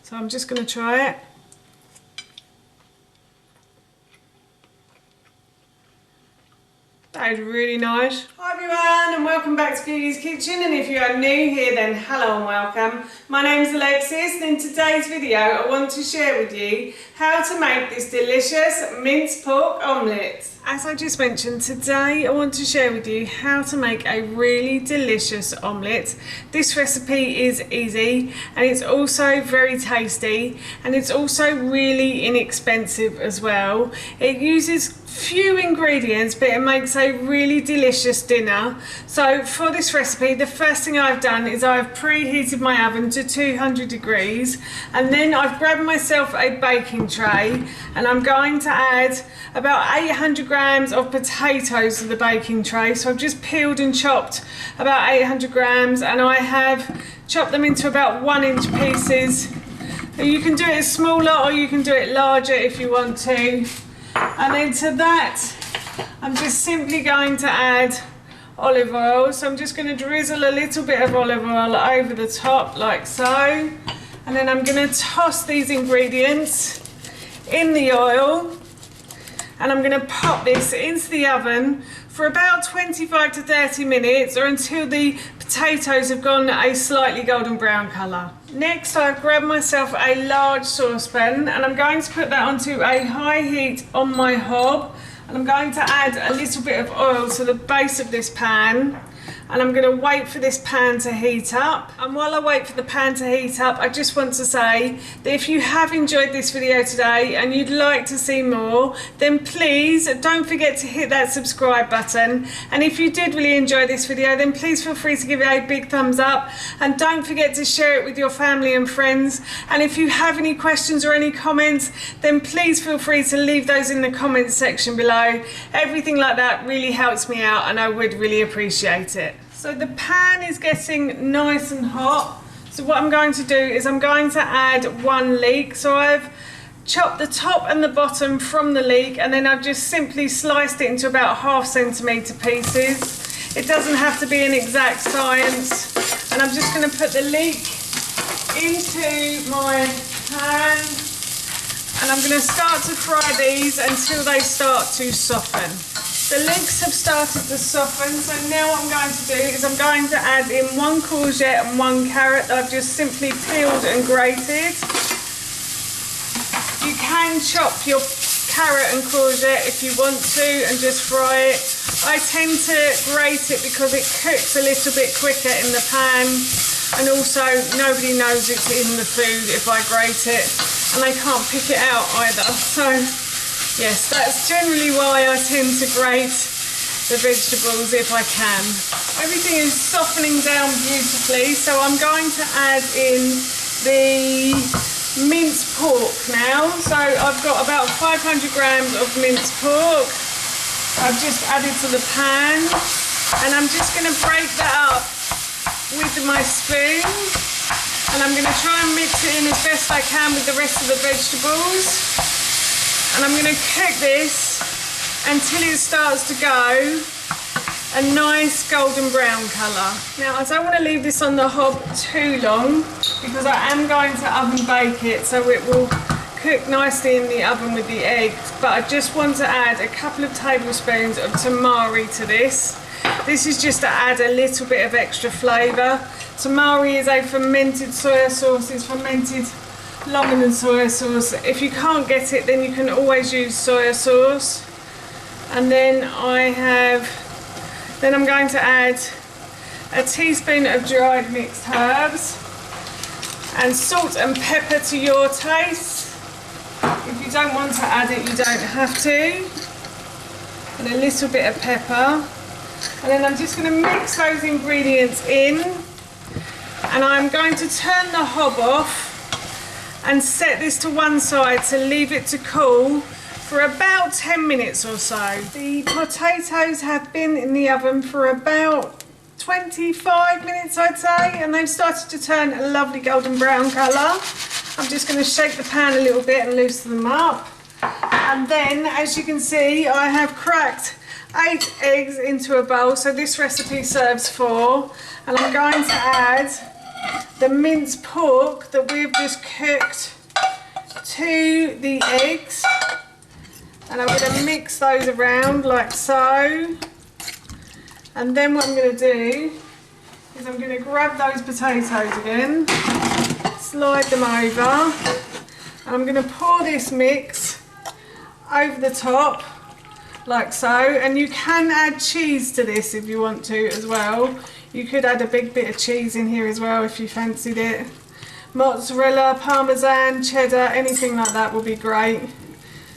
So I'm just going to try it. That is really nice. Hi everyone and welcome back to Beauty's Kitchen, and if you are new here then hello and welcome. My name's Alexis and in today's video I want to share with you how to make this delicious mince pork omelette. As I just mentioned, today I want to share with you how to make a really delicious omelette. This recipe is easy and it's also very tasty, and it's also really inexpensive as well. It uses few ingredients but it makes a really delicious dinner. So for this recipe, the first thing I've done is I've preheated my oven to 200 degrees, and then I've grabbed myself a baking tray and I'm going to add about 800 grams of potatoes to the baking tray. So I've just peeled and chopped about 800 grams and I have chopped them into about 1-inch pieces. You can do it smaller or you can do it larger if you want to. And then to that, I'm just simply going to add olive oil. So I'm just going to drizzle a little bit of olive oil over the top like so. And then I'm going to toss these ingredients in the oil. And I'm going to pop this into the oven for about 25 to 30 minutes, or until the potatoes have gone a slightly golden brown colour. Next, I've grabbed myself a large saucepan and I'm going to put that onto a high heat on my hob, and I'm going to add a little bit of oil to the base of this pan. And I'm going to wait for this pan to heat up. And while I wait for the pan to heat up, I just want to say that if you have enjoyed this video today and you'd like to see more, then please don't forget to hit that subscribe button. And if you did really enjoy this video, then please feel free to give it a big thumbs up, and don't forget to share it with your family and friends. And if you have any questions or any comments, then please feel free to leave those in the comments section below. Everything like that really helps me out and I would really appreciate it. So the pan is getting nice and hot. So what I'm going to do is I'm going to add 1 leek. So I've chopped the top and the bottom from the leek, and then I've just simply sliced it into about 1/2 centimetre pieces. It doesn't have to be an exact science. And I'm just going to put the leek into my pan, and I'm going to start to fry these until they start to soften. The leeks have started to soften, so now what I'm going to do is I'm going to add in 1 courgette and 1 carrot that I've just simply peeled and grated. You can chop your carrot and courgette if you want to and just fry it. I tend to grate it because it cooks a little bit quicker in the pan, and also nobody knows it's in the food if I grate it, and they can't pick it out either. So yes, that's generally why I tend to grate the vegetables if I can. Everything is softening down beautifully, so I'm going to add in the minced pork now. So I've got about 500 grams of minced pork. I've just added to the pan, and I'm just going to break that up with my spoon, and I'm going to try and mix it in as best I can with the rest of the vegetables. And I'm going to cook this until it starts to go a nice golden brown colour. Now I don't want to leave this on the hob too long because I am going to oven bake it, so it will cook nicely in the oven with the eggs. But I just want to add a couple of tablespoons of tamari to this. This is just to add a little bit of extra flavour. Tamari is a fermented soya sauce. It's fermented longer than soya sauce. If you can't get it, then you can always use soya sauce. And then I'm going to add a teaspoon of dried mixed herbs and salt and pepper to your taste. If you don't want to add it, you don't have to. And a little bit of pepper. And then I'm just going to mix those ingredients in, and I'm going to turn the hob off and set this to one side to leave it to cool for about 10 minutes or so. The potatoes have been in the oven for about 25 minutes, I'd say, and they've started to turn a lovely golden brown colour. I'm just going to shake the pan a little bit and loosen them up. And then, as you can see, I have cracked 8 eggs into a bowl, so this recipe serves 4, and I'm going to add the minced pork that we've just cooked to the eggs, and I'm going to mix those around like so. And then what I'm going to do is I'm going to grab those potatoes again, slide them over, and I'm going to pour this mix over the top like so. And you can add cheese to this if you want to as well. You could add a big bit of cheese in here as well if you fancied it. Mozzarella, parmesan, cheddar, anything like that would be great.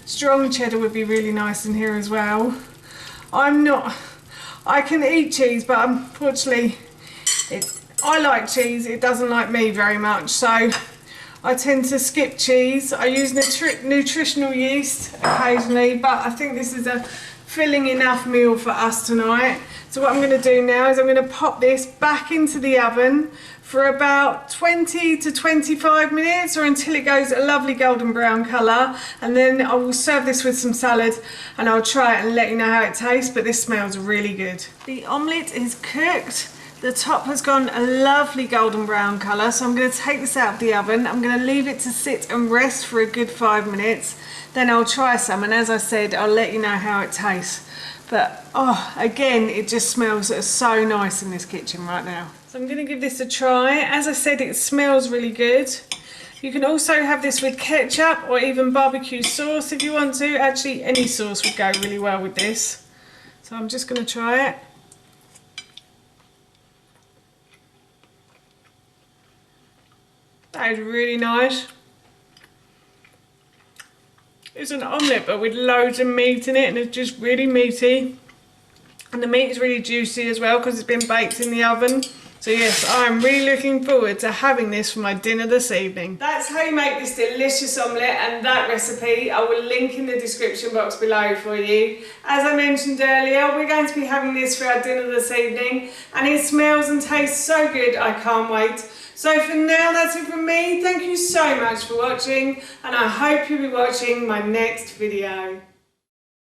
Strong cheddar would be really nice in here as well. I can eat cheese, but unfortunately I like cheese, it doesn't like me very much, so I tend to skip cheese. I use nutritional yeast occasionally, but I think this is a filling enough meal for us tonight. So what I'm going to do now is I'm going to pop this back into the oven for about 20 to 25 minutes, or until it goes a lovely golden brown colour, and then I will serve this with some salad and I'll try it and let you know how it tastes. But this smells really good. The omelette is cooked. The top has gone a lovely golden brown colour, so I'm going to take this out of the oven. I'm going to leave it to sit and rest for a good 5 minutes. Then I'll try some, and as I said, I'll let you know how it tastes. But oh, again, it just smells so nice in this kitchen right now. So I'm going to give this a try. As I said, it smells really good. You can also have this with ketchup or even barbecue sauce if you want to. Actually, any sauce would go really well with this. So I'm just going to try it. That is really nice. It's an omelette but with loads of meat in it, and it's just really meaty. And the meat is really juicy as well because it's been baked in the oven. So yes, I'm really looking forward to having this for my dinner this evening. That's how you make this delicious omelette, and that recipe I will link in the description box below for you. As I mentioned earlier, we're going to be having this for our dinner this evening, and it smells and tastes so good, I can't wait. So for now, that's it from me. Thank you so much for watching, and I hope you'll be watching my next video.